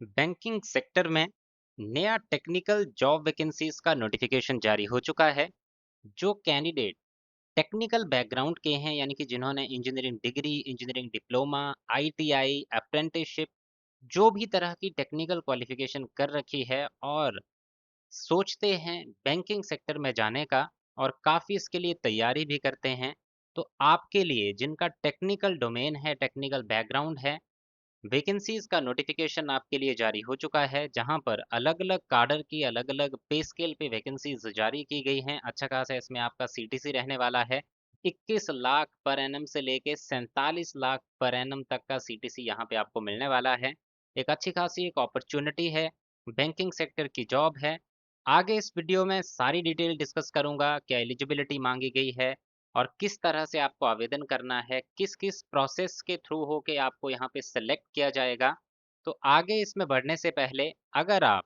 Banking sector में नया technical job vacancies का नोटिफिकेशन जारी हो चुका है। जो कैंडिडेट टेक्निकल बैकग्राउंड के हैं, यानी कि जिन्होंने engineering degree, engineering diploma, ITI, apprenticeship, जो भी तरह की टेक्निकल क्वालिफिकेशन कर रखी है और सोचते हैं बैंकिंग सेक्टर में जाने का और काफ़ी इसके लिए तैयारी भी करते हैं, तो आपके लिए जिनका टेक्निकल डोमेन है, टेक्निकल बैकग्राउंड है, वैकेंसीज का नोटिफिकेशन आपके लिए जारी हो चुका है, जहां पर अलग-अलग काडर की अलग-अलग पे स्केल पे वैकेंसीज जारी की गई हैं। अच्छा खासा इसमें आपका सीटीसी रहने वाला है। 21 लाख पर एनम से लेके 47 लाख पर एनम तक का सीटीसी यहां पे आपको मिलने वाला है। एक अच्छी खासी एक अपॉर्चुनिटी है, बैंकिंग सेक्टर की जॉब है। आगे इस वीडियो में सारी डिटेल डिस्कस करूंगा, क्या एलिजिबिलिटी मांगी गई है और किस तरह से आपको आवेदन करना है, किस-किस प्रोसेस के थ्रू होके आपको यहाँ पे सेलेक्ट किया जाएगा। तो आगे इसमें बढ़ने से पहले अगर आप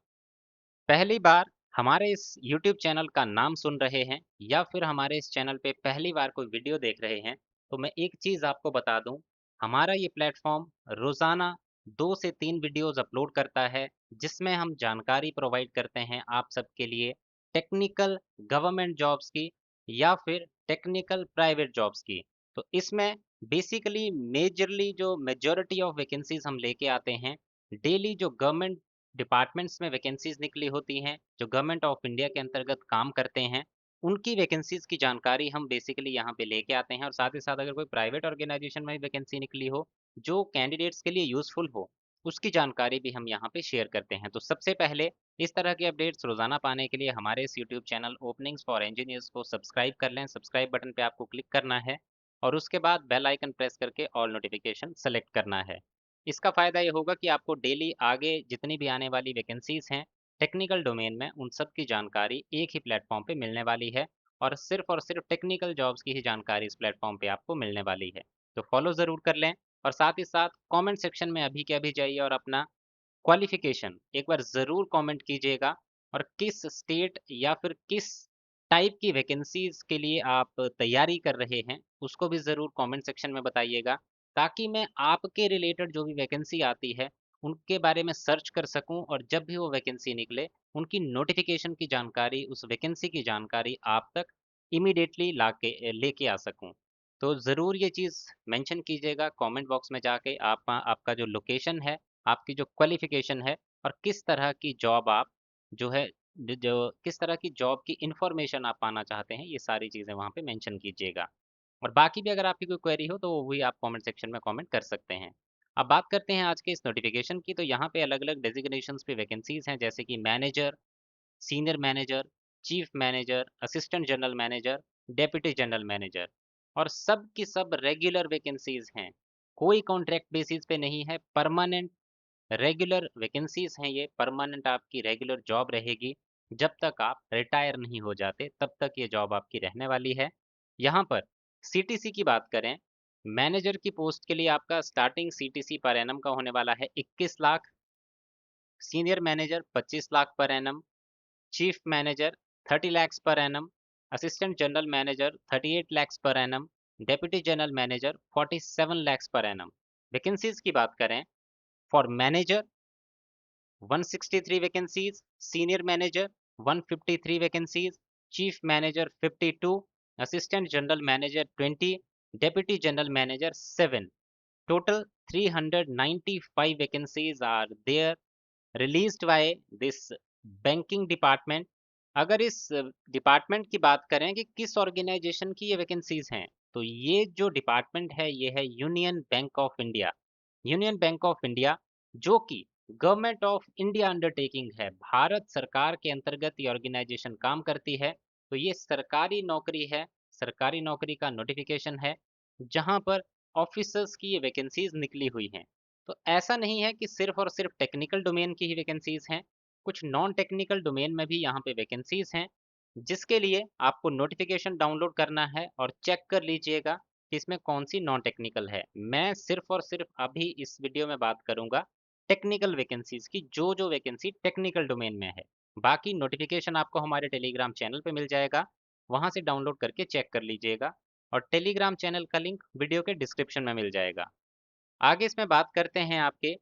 पहली बार हमारे इस यूट्यूब चैनल का नाम सुन रहे हैं या फिर हमारे इस चैनल पे पहली बार कोई वीडियो देख रहे हैं, तो मैं एक चीज़ आपको बता दूं, हमारा ये प्लेटफॉर्म रोज़ाना 2 से 3 वीडियोज़ अपलोड करता है, जिसमें हम जानकारी प्रोवाइड करते हैं आप सबके लिए टेक्निकल गवर्नमेंट जॉब्स की या फिर टेक्निकल प्राइवेट जॉब्स की। तो इसमें बेसिकली मेजरली जो मेजॉरिटी ऑफ वैकेंसीज़ हम लेके आते हैं, डेली जो गवर्नमेंट डिपार्टमेंट्स में वैकेंसीज निकली होती हैं, जो गवर्नमेंट ऑफ इंडिया के अंतर्गत काम करते हैं, उनकी वैकेंसीज की जानकारी हम बेसिकली यहाँ पे लेके आते हैं और साथ ही साथ अगर कोई प्राइवेट ऑर्गेनाइजेशन में वैकेंसी निकली हो, जो कैंडिडेट्स के लिए यूज़फुल हो, उसकी जानकारी भी हम यहाँ पे शेयर करते हैं। तो सबसे पहले इस तरह के अपडेट्स रोज़ाना पाने के लिए हमारे इस YouTube channel openings for engineers को सब्सक्राइब कर लें। सब्सक्राइब बटन पे आपको क्लिक करना है और उसके बाद बेल आइकन प्रेस करके ऑल नोटिफिकेशन सेलेक्ट करना है। इसका फ़ायदा ये होगा कि आपको डेली आगे जितनी भी आने वाली वैकेंसीज़ हैं, टेक्निकल डोमेन में, उन सब की जानकारी एक ही प्लेटफ़ॉर्म पे मिलने वाली है और सिर्फ टेक्निकल जॉब्स की ही जानकारी इस प्लेटफ़ॉर्म पे आपको मिलने वाली है। तो फॉलो ज़रूर कर लें और साथ ही साथ कमेंट सेक्शन में अभी के अभी जाइए और अपना क्वालिफ़िकेशन एक बार ज़रूर कमेंट कीजिएगा और किस स्टेट या फिर किस टाइप की वैकेंसीज़ के लिए आप तैयारी कर रहे हैं, उसको भी ज़रूर कमेंट सेक्शन में बताइएगा, ताकि मैं आपके रिलेटेड जो भी वैकेंसी आती है, उनके बारे में सर्च कर सकूँ और जब भी वो वैकेंसी निकले, उनकी नोटिफ़िकेशन की जानकारी, उस वैकेंसी की जानकारी आप तक इमीडिएटली लेके आ सकूँ। तो ज़रूर ये चीज़ मेंशन कीजिएगा कमेंट बॉक्स में जाके आप आपका जो लोकेशन है, आपकी जो क्वालिफ़िकेशन है और किस तरह की जॉब आप जो है जो किस तरह की जॉब की इन्फॉर्मेशन आप पाना चाहते हैं, ये सारी चीज़ें वहाँ पे मेंशन कीजिएगा। और बाकी भी अगर आपकी कोई क्वेरी हो तो वो भी आप कमेंट सेक्शन में कमेंट कर सकते हैं। अब बात करते हैं आज के इस नोटिफिकेशन की, तो यहाँ पे अलग-अलग डेज़िग्नेशंस पे वैकेंसीज़ हैं, जैसे कि manager, senior manager, chief manager, assistant general manager, deputy general manager और सब की सब रेगुलर वैकेंसीज़ हैं। कोई कॉन्ट्रैक्ट बेसिस पे नहीं है, परमानेंट रेगुलर वैकेंसीज हैं ये, परमानेंट आपकी रेगुलर जॉब रहेगी। जब तक आप रिटायर नहीं हो जाते, तब तक ये जॉब आपकी रहने वाली है। यहाँ पर सीटीसी की बात करें, मैनेजर की पोस्ट के लिए आपका स्टार्टिंग सीटीसी पर एनम का होने वाला है 21 lakh, senior manager 25 lakh per annum, chief manager 30 lakhs per annum, assistant general manager 38 lakhs per annum, deputy general manager 47 lakhs per annum। Vacancies की बात करें, for manager 163 vacancies, senior manager 153 vacancies, chief manager 52, assistant general manager 20, deputy general manager 7। Total 395 vacancies are there released by this banking department। अगर इस department की बात करें कि किस ऑर्गेनाइजेशन की ये वैकेंसीज हैं, तो ये जो डिपार्टमेंट है ये है union bank of India. Union bank of India, जो कि गवर्नमेंट ऑफ इंडिया अंडरटेकिंग है, भारत सरकार के अंतर्गत ये ऑर्गेनाइजेशन काम करती है। तो ये सरकारी नौकरी है, सरकारी नौकरी का नोटिफिकेशन है, जहां पर ऑफिसर्स की ये वैकेंसीज निकली हुई हैं। तो ऐसा नहीं है कि सिर्फ और सिर्फ टेक्निकल डोमेन की ही वैकेंसीज हैं, कुछ नॉन टेक्निकल डोमेन में भी यहाँ पे वैकेंसीज हैं, जिसके लिए आपको नोटिफिकेशन डाउनलोड करना है और चेक कर लीजिएगा कि इसमें कौन सी नॉन टेक्निकल है। मैं सिर्फ और सिर्फ अभी इस वीडियो में बात करूंगा टेक्निकल वैकेंसीज की, जो जो वैकेंसी टेक्निकल डोमेन में है। बाकी नोटिफिकेशन आपको हमारे टेलीग्राम चैनल पे मिल जाएगा, वहां से डाउनलोड करके चेक कर लीजिएगा और टेलीग्राम चैनल का लिंक वीडियो के डिस्क्रिप्शन में मिल जाएगा। आगे इसमें बात करते हैं आपके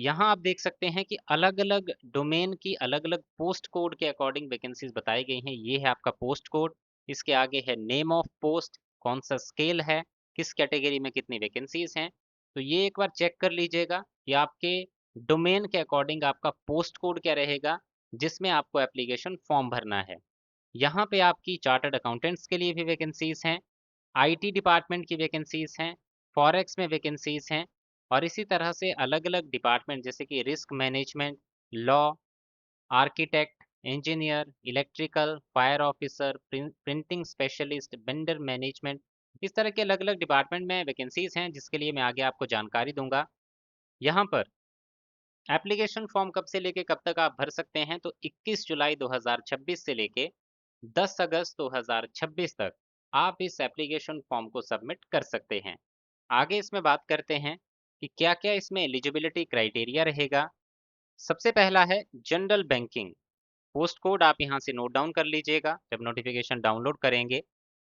यहाँ आप देख सकते हैं कि अलग अलग डोमेन की अलग अलग पोस्ट कोड के अकॉर्डिंग वैकेंसीज बताई गई हैं। ये है आपका पोस्ट कोड, इसके आगे है नेम ऑफ पोस्ट, कौन सा स्केल है, किस कैटेगरी में कितनी वैकेंसीज हैं। तो ये एक बार चेक कर लीजिएगा कि आपके डोमेन के अकॉर्डिंग आपका पोस्ट कोड क्या रहेगा जिसमें आपको एप्लीकेशन फॉर्म भरना है। यहाँ पे आपकी चार्टर्ड अकाउंटेंट्स के लिए भी वैकेंसीज हैं, आईटी डिपार्टमेंट की वैकेंसीज हैं, फॉरेक्स में वैकेंसीज हैं, और इसी तरह से अलग अलग डिपार्टमेंट जैसे कि risk management, law, architect, engineer, electrical, fire officer, printing specialist, vendor management, इस तरह के अलग अलग डिपार्टमेंट में वैकेंसीज हैं जिसके लिए मैं आगे आपको जानकारी दूंगा। यहाँ पर एप्लीकेशन फॉर्म कब से लेके कब तक आप भर सकते हैं, तो 21 जुलाई 2026 से लेके 10 अगस्त 2026 तक आप इस एप्लीकेशन फॉर्म को सबमिट कर सकते हैं। आगे इसमें बात करते हैं कि क्या क्या इसमें एलिजिबिलिटी क्राइटेरिया रहेगा। सबसे पहला है जनरल बैंकिंग। पोस्ट कोड आप यहाँ से नोट डाउन कर लीजिएगा जब नोटिफिकेशन डाउनलोड करेंगे।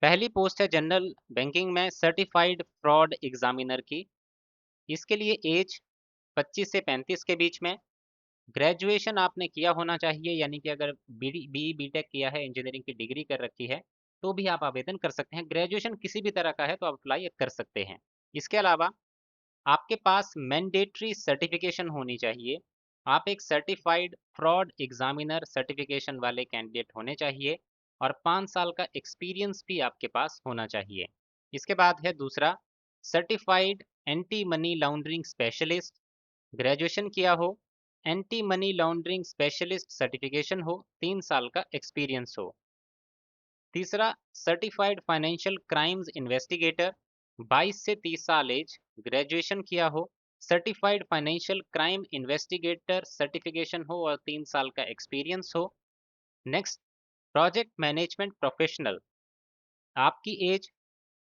पहली पोस्ट है जनरल बैंकिंग में सर्टिफाइड फ्रॉड एग्जामिनर की। इसके लिए एज 25 से 35 के बीच में, ग्रेजुएशन आपने किया होना चाहिए, यानी कि अगर बी बीटेक किया है, इंजीनियरिंग की डिग्री कर रखी है, तो भी आप आवेदन कर सकते हैं। ग्रेजुएशन किसी भी तरह का है तो आप अप्लाई कर सकते हैं। इसके अलावा आपके पास मैंडेटरी सर्टिफिकेशन होनी चाहिए। आप एक सर्टिफाइड फ्रॉड एग्जामिनर सर्टिफिकेशन वाले कैंडिडेट होने चाहिए और 5 साल का एक्सपीरियंस भी आपके पास होना चाहिए। इसके बाद है दूसरा, certified anti money laundering specialist, graduation किया हो, anti money laundering specialist certification हो, 3 साल का एक्सपीरियंस हो। तीसरा, सर्टिफाइड फाइनेंशियल क्राइम्स इन्वेस्टिगेटर, 22 से 30 साल एज, ग्रेजुएशन किया हो, certified financial crime investigator certification हो और 3 साल का एक्सपीरियंस हो। नेक्स्ट, प्रोजेक्ट मैनेजमेंट प्रोफेशनल, आपकी एज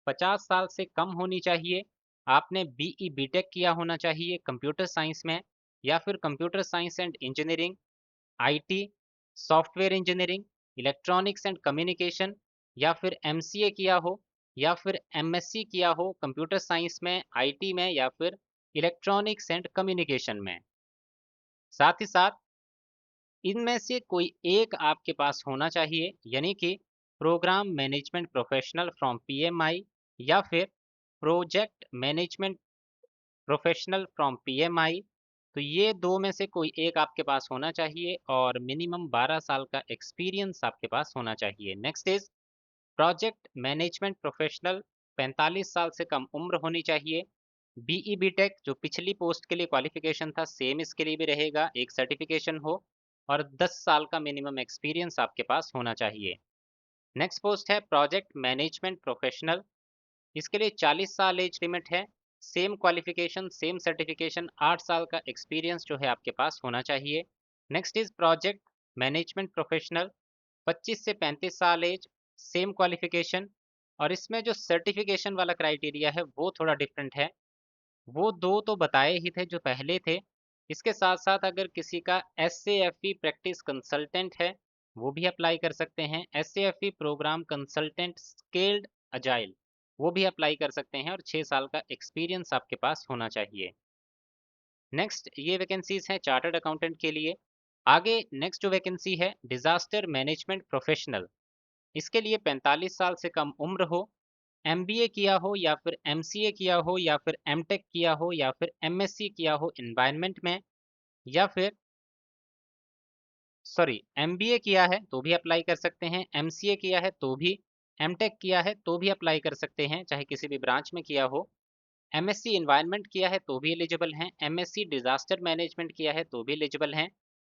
50 साल से कम होनी चाहिए, आपने बीई बीटेक किया होना चाहिए कंप्यूटर साइंस में, या फिर computer science and engineering, IT, software engineering, electronics and communication, या फिर एमसीए किया हो, या फिर एमएससी किया हो कंप्यूटर साइंस में, आईटी में, या फिर इलेक्ट्रॉनिक्स एंड कम्युनिकेशन में। साथ ही साथ इनमें से कोई एक आपके पास होना चाहिए, यानी कि program management professional from PMI, या फिर project management professional from PMI. तो ये दो में से कोई एक आपके पास होना चाहिए और मिनिमम 12 साल का एक्सपीरियंस आपके पास होना चाहिए। Next is project management professional, 45 साल से कम उम्र होनी चाहिए। बीई बीटेक जो पिछली पोस्ट के लिए क्वालिफिकेशन था, सेम इसके लिए भी रहेगा, एक सर्टिफिकेशन हो और 10 साल का मिनिमम एक्सपीरियंस आपके पास होना चाहिए। नेक्स्ट पोस्ट है प्रोजेक्ट मैनेजमेंट प्रोफेशनल, इसके लिए 40 साल एज लिमिट है, सेम क्वालिफिकेशन सेम सर्टिफिकेशन, 8 साल का एक्सपीरियंस जो है आपके पास होना चाहिए। Next is project management professional, 25 से 35 साल एज, सेम क्वालिफिकेशन, और इसमें जो सर्टिफिकेशन वाला क्राइटेरिया है वो थोड़ा डिफरेंट है। वो दो तो बताए ही थे जो पहले थे, इसके साथ साथ अगर किसी का एस प्रैक्टिस कंसल्टेंट है वो भी अप्लाई कर सकते हैं, as program consultant scaled agile वो भी अप्लाई कर सकते हैं, और 6 साल का एक्सपीरियंस आपके पास होना चाहिए। नेक्स्ट ये वैकेंसीज हैं चार्टर्ड अकाउंटेंट के लिए। आगे नेक्स्ट जो वैकेंसी है डिजास्टर मैनेजमेंट प्रोफेशनल, इसके लिए 45 साल से कम उम्र हो, एमबीए किया हो या फिर एमसीए किया हो या फिर एमटेक किया हो या फिर एमएससी किया हो एनवायरनमेंट में, या फिर सॉरी एमबीए किया है तो भी अप्लाई कर सकते हैं, एमसीए किया है तो भी, एमटेक किया है तो भी अप्लाई कर सकते हैं चाहे किसी भी ब्रांच में किया हो, एमएससी एनवायरनमेंट किया है तो भी एलिजिबल हैं, एमएससी डिजास्टर मैनेजमेंट किया है तो भी एलिजिबल हैं,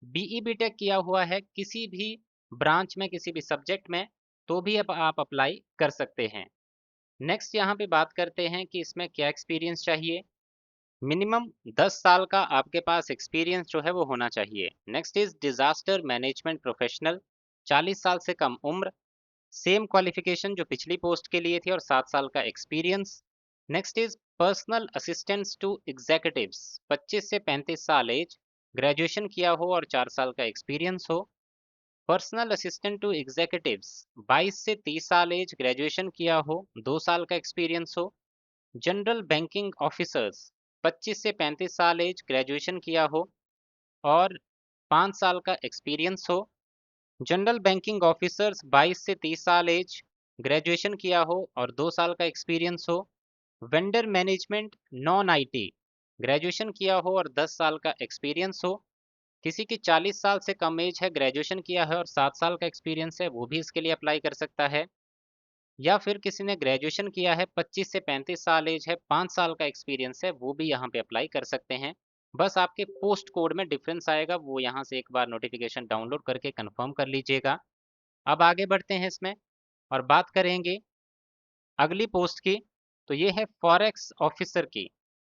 बीई बीटेक किया हुआ है किसी भी ब्रांच में किसी भी सब्जेक्ट में तो भी अब आप अप्लाई कर सकते हैं। नेक्स्ट यहाँ पे बात करते हैं कि इसमें क्या एक्सपीरियंस चाहिए। मिनिमम 10 साल का आपके पास एक्सपीरियंस जो है वो होना चाहिए। Next is disaster management professional, 40 साल से कम उम्र, सेम क्वालिफिकेशन जो पिछली पोस्ट के लिए थी और 7 साल का experience. Next is personal assistants to executives, 25 से 35 साल एज, ग्रेजुएशन किया हो और 4 साल का एक्सपीरियंस हो। पर्सनल असिस्टेंट टू एग्जीक्यूटिव्स, 22 से 30 साल एज, ग्रेजुएशन किया हो, 2 साल का एक्सपीरियंस हो। जनरल बैंकिंग ऑफिसर्स, 25 से 35 साल एज, ग्रेजुएशन किया हो और 5 साल का एक्सपीरियंस हो। जनरल बैंकिंग ऑफिसर्स 22 से 30 साल एज, ग्रेजुएशन किया हो और 2 साल का एक्सपीरियंस हो। Vendor management non IT, graduation किया हो और 10 साल का एक्सपीरियंस हो। किसी की 40 साल से कम एज है, ग्रेजुएशन किया है और 7 साल का एक्सपीरियंस है, वो भी इसके लिए अप्लाई कर सकता है। या फिर किसी ने ग्रेजुएशन किया है, 25 से 35 साल एज है, 5 साल का एक्सपीरियंस है, वो भी यहाँ पे अप्लाई कर सकते हैं। बस आपके पोस्ट कोड में डिफरेंस आएगा, वो यहाँ से एक बार नोटिफिकेशन डाउनलोड करके कंफर्म कर लीजिएगा। अब आगे बढ़ते हैं इसमें और बात करेंगे अगली पोस्ट की। तो ये है फॉरेक्स ऑफिसर की।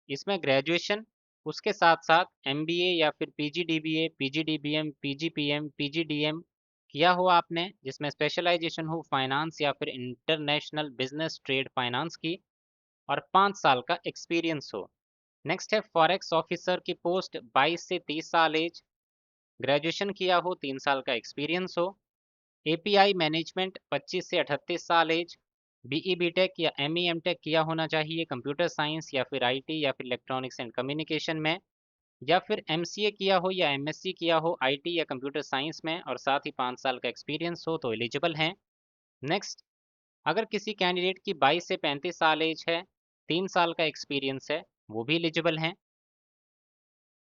इसमें ग्रेजुएशन, उसके साथ साथ एमबीए या फिर पीजीडीबीए, पीजीडीबीएम, पीजीपीएम, पीजीडीएम किया हो आपने, जिसमें स्पेशलाइजेशन हो फाइनेंस या फिर इंटरनेशनल बिजनेस ट्रेड फाइनेंस की, और 5 साल का एक्सपीरियंस हो। नेक्स्ट है फॉरेक्स ऑफिसर की पोस्ट, 22 से 30 साल एज, ग्रेजुएशन किया हो, 3 साल का एक्सपीरियंस हो। एपीआई मैनेजमेंट 25 से 38 साल एज, बीई बीटेक या एमई एमटेक किया होना चाहिए कंप्यूटर साइंस या फिर आईटी या फिर इलेक्ट्रॉनिक्स एंड कम्युनिकेशन में, या फिर एमसीए किया हो या एमएससी किया हो आईटी या कंप्यूटर साइंस में और साथ ही 5 साल का एक्सपीरियंस हो तो एलिजिबल हैं। नेक्स्ट, अगर किसी कैंडिडेट की 22 से 35 साल एज है, 3 साल का एक्सपीरियंस है, वो भी एलिजिबल हैं।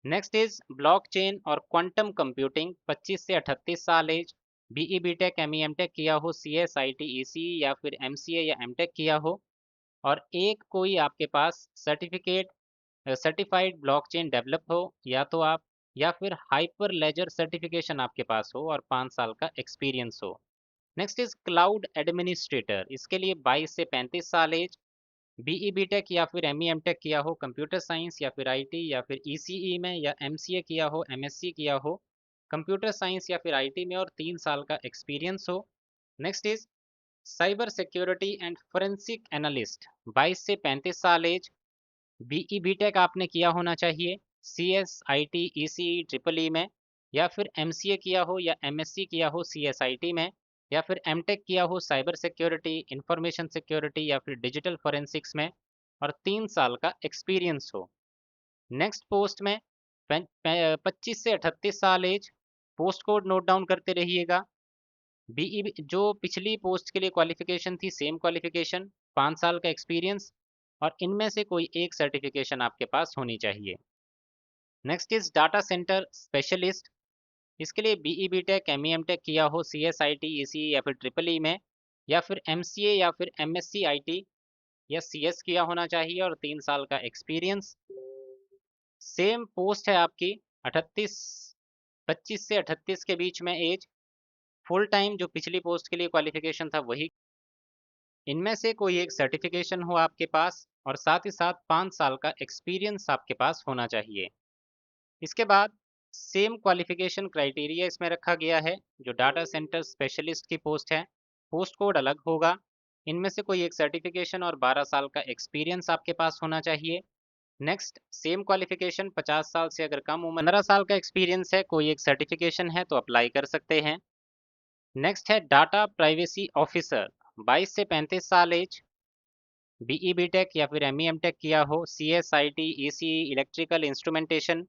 नेक्स्ट इज ब्लॉकचेन और क्वांटम कंप्यूटिंग, 25 से 38 साल age, BE BTech ME MTech किया हो, सीएस आईटी ईसीई या फिर एमसीए या एमटेक किया हो, और एक कोई आपके पास सर्टिफिकेट सर्टिफाइड ब्लॉकचेन डेवलप हो, या तो आप, या फिर हाइपर लेजर सर्टिफिकेशन आपके पास हो और 5 साल का एक्सपीरियंस हो। नेक्स्ट इज क्लाउड एडमिनिस्ट्रेटर, इसके लिए 22 से 35 साल एज, बीई बीटेक या फिर एमई एमटेक किया हो कंप्यूटर साइंस या फिर आईटी या फिर ईसीई में, या एमसीए किया हो, एमएससी किया हो कंप्यूटर साइंस या फिर आईटी में और 3 साल का एक्सपीरियंस हो। Next is cyber security and forensic analyst, 22 से 35 साल एज, बीई बीटेक आपने किया होना चाहिए, CS IT ECE triple E में, या फिर एमसीए किया हो या एमएससी किया हो सीएसआईटी में, या फिर एमटेक किया हो साइबर सिक्योरिटी, इंफॉर्मेशन सिक्योरिटी या फिर डिजिटल फोरेंसिक्स में और 3 साल का एक्सपीरियंस हो। नेक्स्ट पोस्ट में 25 से 38 साल age, post code note down करते रहिएगा। बीई जो पिछली पोस्ट के लिए क्वालिफिकेशन थी, सेम क्वालिफिकेशन, 5 साल का एक्सपीरियंस, और इनमें से कोई एक सर्टिफिकेशन आपके पास होनी चाहिए। Next is data centre specialist, इसके लिए बीई बीटेक एमई एमटेक किया हो सीएसआईटी ईसीई या फिर ट्रिपल ई में, या फिर एमसीए या फिर एमएससी आईटी या सीएस किया होना चाहिए और 3 साल का एक्सपीरियंस। सेम पोस्ट है आपकी, 38 25 से 38 के बीच में एज, फुल टाइम जो पिछली पोस्ट के लिए क्वालिफिकेशन था वही। इनमें से कोई एक सर्टिफिकेशन हो आपके पास और साथ ही साथ 5 साल का एक्सपीरियंस आपके पास होना चाहिए। इसके बाद सेम क्वालिफिकेशन क्राइटेरिया इसमें रखा गया है। जो डाटा सेंटर स्पेशलिस्ट की पोस्ट है, पोस्ट कोड अलग होगा। इनमें से कोई एक सर्टिफिकेशन और 12 साल का एक्सपीरियंस आपके पास होना चाहिए। नेक्स्ट, सेम क्वालिफिकेशन 50 साल से अगर कम उम्र, 15 साल का एक्सपीरियंस है, कोई एक सर्टिफिकेशन है तो अप्लाई कर सकते हैं। नेक्स्ट है डाटा प्राइवेसी ऑफिसर, 22 से 35 साल एज, बीई बीटेक या फिर एमई एमटेक किया हो, CS IT ECE electrical instrumentation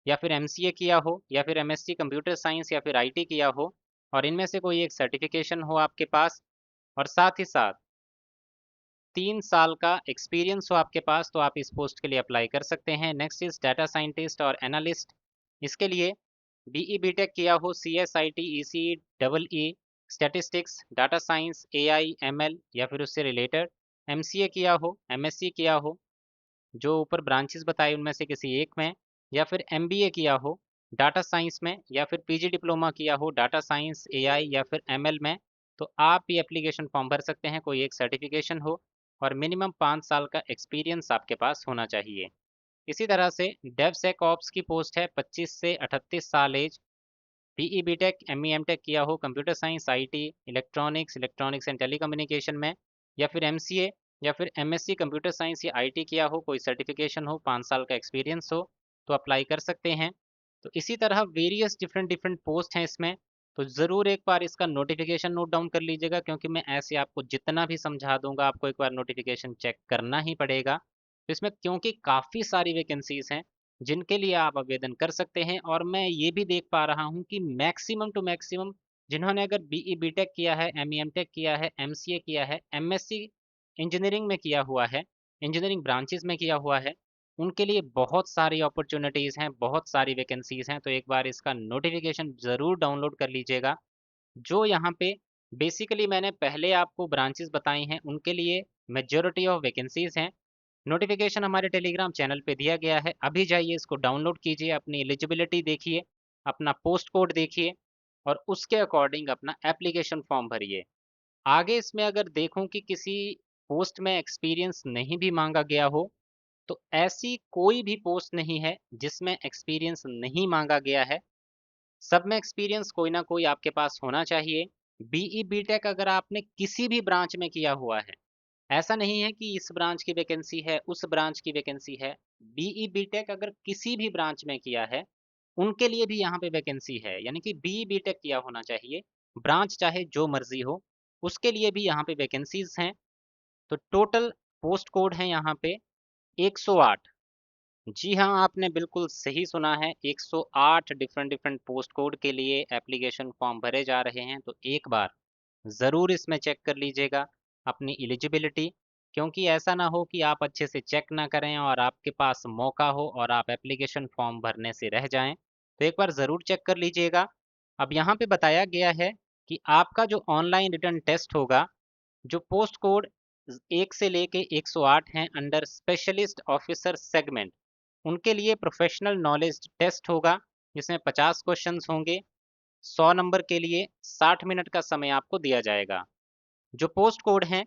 या फिर एमसीए किया हो, या फिर एमएससी कंप्यूटर साइंस या फिर आईटी किया हो, और इनमें से कोई एक सर्टिफिकेशन हो आपके पास, और साथ ही साथ 3 साल का एक्सपीरियंस हो आपके पास, तो आप इस पोस्ट के लिए अप्लाई कर सकते हैं। नेक्स्ट इज डाटा साइंटिस्ट और एनालिस्ट, इसके लिए बीई बीटेक किया हो, CS IT ECE double E statistics data science AI ML या फिर उससे रिलेटेड, एमसीए किया हो, एमएससी किया हो, जो ऊपर ब्रांचेस बताई उनमें से किसी एक में, या फिर एमबीए किया हो डाटा साइंस में, या फिर पीजी डिप्लोमा किया हो डाटा साइंस एआई या फिर एमएल में, तो आप ये एप्लीकेशन फॉर्म भर सकते हैं। कोई एक सर्टिफिकेशन हो और मिनिमम 5 साल का एक्सपीरियंस आपके पास होना चाहिए। इसी तरह से डेवसेक ऑप्स की पोस्ट है, 25 से 38 साल age, BE BTech ME MTech किया हो computer science IT electronics and telecommunication में, या फिर एमसीए या फिर एमएससी कंप्यूटर साइंस या आईटी किया हो, कोई सर्टिफिकेशन हो, 5 साल का एक्सपीरियंस हो, तो अप्लाई कर सकते हैं। तो इसी तरह वेरियस डिफरेंट डिफरेंट पोस्ट हैं इसमें, तो ज़रूर एक बार इसका नोटिफिकेशन नोट डाउन कर लीजिएगा, क्योंकि मैं ऐसे आपको जितना भी समझा दूंगा आपको एक बार नोटिफिकेशन चेक करना ही पड़ेगा। तो इसमें क्योंकि काफ़ी सारी वैकेंसीज हैं जिनके लिए आप आवेदन कर सकते हैं, और मैं ये भी देख पा रहा हूँ कि मैक्सिमम टू मैक्सिमम जिन्होंने अगर बीई बीटेक किया है, एमई एमटेक किया है, एमसीए किया है, एमएससी इंजीनियरिंग में किया हुआ है, इंजीनियरिंग ब्रांचेस में किया हुआ है, उनके लिए बहुत सारी अपॉर्चुनिटीज़ हैं, बहुत सारी वैकेंसीज हैं। तो एक बार इसका नोटिफिकेशन ज़रूर डाउनलोड कर लीजिएगा। जो यहाँ पे बेसिकली मैंने पहले आपको ब्रांचेस बताई हैं, उनके लिए मेजॉरिटी ऑफ वैकेंसीज हैं। नोटिफिकेशन हमारे टेलीग्राम चैनल पे दिया गया है, अभी जाइए इसको डाउनलोड कीजिए, अपनी एलिजिबिलिटी देखिए, अपना पोस्ट कोड देखिए और उसके अकॉर्डिंग अपना एप्लीकेशन फॉर्म भरिए। आगे इसमें अगर देखूं कि किसी पोस्ट में एक्सपीरियंस नहीं भी मांगा गया हो, तो ऐसी कोई भी पोस्ट नहीं है जिसमें एक्सपीरियंस नहीं मांगा गया है। सब में एक्सपीरियंस कोई ना कोई आपके पास होना चाहिए। बीई बीटेक अगर आपने किसी भी ब्रांच में किया हुआ है, ऐसा नहीं है कि इस ब्रांच की वैकेंसी है, उस ब्रांच की वैकेंसी है। बीई बीटेक अगर किसी भी ब्रांच में किया है, उनके लिए भी यहाँ पे वैकेंसी है, यानी कि बीई बीटेक किया होना चाहिए। ब्रांच चाहे जो मर्जी हो, उसके लिए भी यहाँ पे वैकेंसीज हैं। तो टोटल पोस्ट कोड है यहाँ पे 108। जी हाँ, आपने बिल्कुल सही सुना है, 108 डिफरेंट डिफरेंट पोस्ट कोड के लिए एप्लीकेशन फॉर्म भरे जा रहे हैं। तो एक बार ज़रूर इसमें चेक कर लीजिएगा अपनी एलिजिबिलिटी, क्योंकि ऐसा ना हो कि आप अच्छे से चेक ना करें और आपके पास मौका हो और आप एप्लीकेशन फॉर्म भरने से रह जाएं। तो एक बार ज़रूर चेक कर लीजिएगा। अब यहाँ पे बताया गया है कि आपका जो ऑनलाइन रिटर्न टेस्ट होगा, जो पोस्ट कोड 1 से लेके 108 हैं अंडर स्पेशलिस्ट ऑफिसर सेगमेंट, उनके लिए प्रोफेशनल नॉलेज टेस्ट होगा, जिसमें 50 क्वेश्चंस होंगे। 100 नंबर के लिए 60 मिनट का समय आपको दिया जाएगा। जो पोस्ट कोड हैं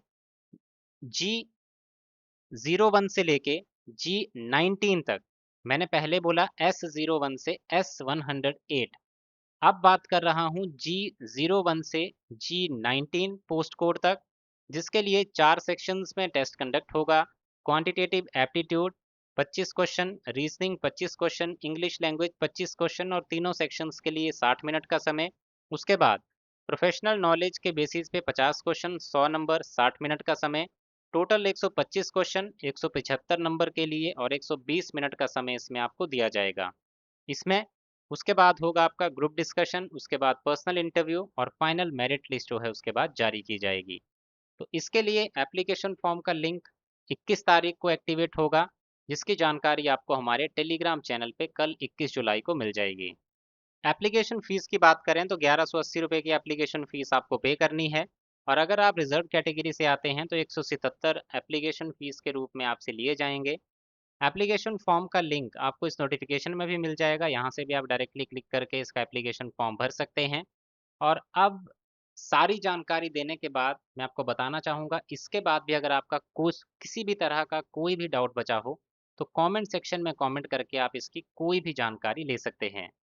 G01 से लेके G19 तक, मैंने पहले बोला S01 से S108, अब बात कर रहा हूँ G01 से G19 पोस्ट कोड तक, जिसके लिए 4 सेक्शंस में टेस्ट कंडक्ट होगा। Quantitative aptitude 25 question, reasoning 25 question, English language 25 question और तीनों सेक्शंस के लिए 60 मिनट का समय। उसके बाद प्रोफेशनल नॉलेज के बेसिस पे 50 क्वेश्चन, 100 नंबर, 60 मिनट का समय। टोटल 125 क्वेश्चन 175 नंबर के लिए और 120 मिनट का समय इसमें आपको दिया जाएगा। इसमें उसके बाद होगा आपका ग्रुप डिस्कशन, उसके बाद पर्सनल इंटरव्यू और फाइनल मेरिट लिस्ट जो है उसके बाद जारी की जाएगी। तो इसके लिए एप्लीकेशन फॉर्म का लिंक 21 तारीख को एक्टिवेट होगा, जिसकी जानकारी आपको हमारे टेलीग्राम चैनल पे कल 21 जुलाई को मिल जाएगी। एप्लीकेशन फ़ीस की बात करें तो 1180 रुपये की एप्लीकेशन फ़ीस आपको पे करनी है, और अगर आप रिजर्व कैटेगरी से आते हैं तो 177 एप्लीकेशन फ़ीस के रूप में आपसे लिए जाएंगे। एप्लीकेशन फॉर्म का लिंक आपको इस नोटिफिकेशन में भी मिल जाएगा, यहाँ से भी आप डायरेक्टली क्लिक करके इसका एप्लीकेशन फॉर्म भर सकते हैं। और अब सारी जानकारी देने के बाद मैं आपको बताना चाहूँगा, इसके बाद भी अगर आपका कुछ किसी भी तरह का कोई भी डाउट बचा हो, तो कमेंट सेक्शन में कमेंट करके आप इसकी कोई भी जानकारी ले सकते हैं।